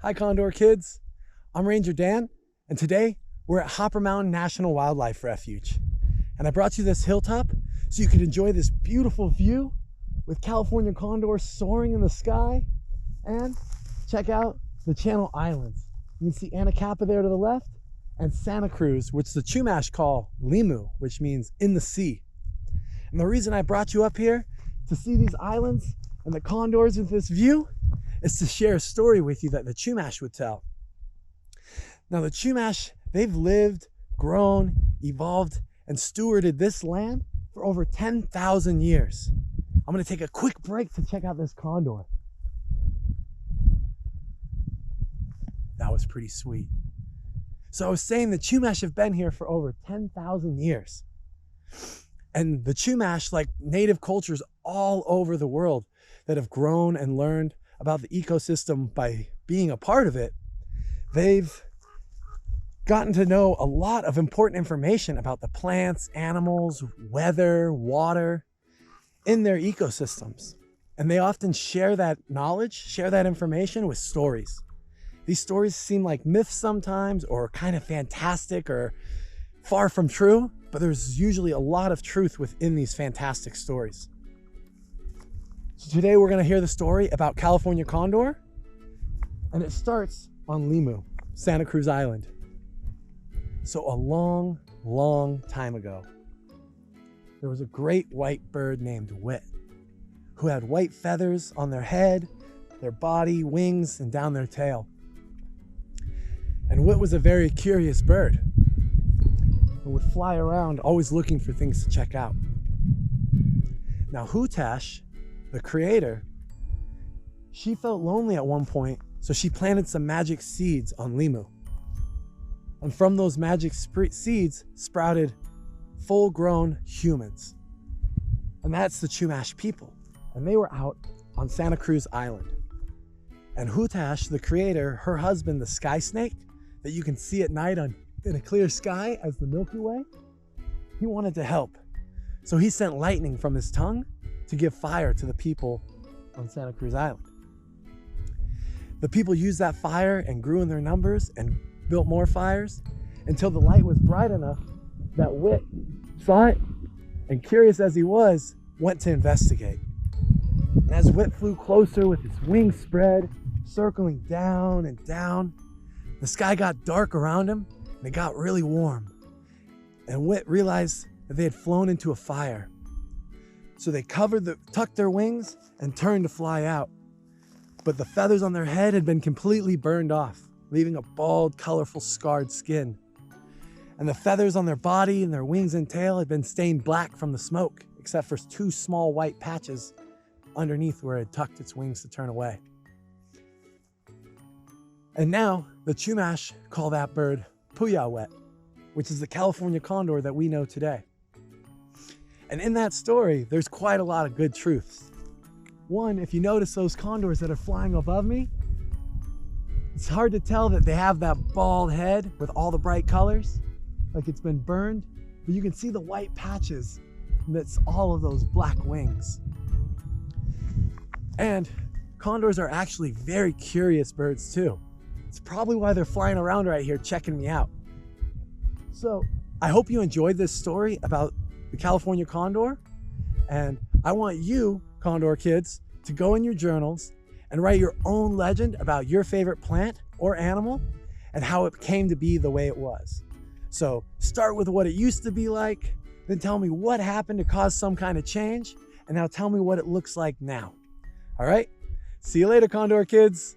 Hi Condor kids, I'm Ranger Dan, and today we're at Hopper Mountain National Wildlife Refuge. And I brought you this hilltop so you can enjoy this beautiful view with California condors soaring in the sky. And check out the Channel Islands. You can see Anacapa there to the left and Santa Cruz, which the Chumash call Limu, which means in the sea. And the reason I brought you up here to see these islands and the condors with this view is to share a story with you that the Chumash would tell. Now the Chumash, they've lived, grown, evolved, and stewarded this land for over 10,000 years. I'm gonna take a quick break to check out this condor. That was pretty sweet. So I was saying the Chumash have been here for over 10,000 years. And the Chumash, like native cultures all over the world that have grown and learned about the ecosystem by being a part of it, they've gotten to know a lot of important information about the plants, animals, weather, water in their ecosystems. And they often share that knowledge, share that information with stories. These stories seem like myths sometimes, or kind of fantastic or far from true, but there's usually a lot of truth within these fantastic stories. So today we're going to hear the story about California condor, and it starts on Limu, Santa Cruz Island. So a long, long time ago, there was a great white bird named Wit, who had white feathers on their head, their body, wings, and down their tail. And Wit was a very curious bird and would fly around always looking for things to check out. Now Hutash, the creator, she felt lonely at one point, so she planted some magic seeds on Limu. And from those magic seeds sprouted full-grown humans. And that's the Chumash people. And they were out on Santa Cruz Island. And Hutash, the creator, her husband, the sky snake, that you can see at night in a clear sky as the Milky Way, he wanted to help. So he sent lightning from his tongue to give fire to the people on Santa Cruz Island. The people used that fire and grew in their numbers and built more fires until the light was bright enough that Wit saw it, and curious as he was, went to investigate. And as Wit flew closer with his wings spread, circling down and down, the sky got dark around him and it got really warm. And Wit realized that they had flown into a fire. So they tucked their wings and turned to fly out. But the feathers on their head had been completely burned off, leaving a bald, colorful, scarred skin. And the feathers on their body and their wings and tail had been stained black from the smoke, except for two small white patches underneath where it had tucked its wings to turn away. And now the Chumash call that bird Puyahwet, which is the California condor that we know today. And in that story, there's quite a lot of good truths. One, if you notice those condors that are flying above me, it's hard to tell that they have that bald head with all the bright colors, like it's been burned, but you can see the white patches amidst all of those black wings. And condors are actually very curious birds too. It's probably why they're flying around right here checking me out. So I hope you enjoyed this story about the California condor, and I want you, Condor kids, to go in your journals and write your own legend about your favorite plant or animal and how it came to be the way it was. So start with what it used to be like, then tell me what happened to cause some kind of change, and now tell me what it looks like now. All right? See you later, Condor kids.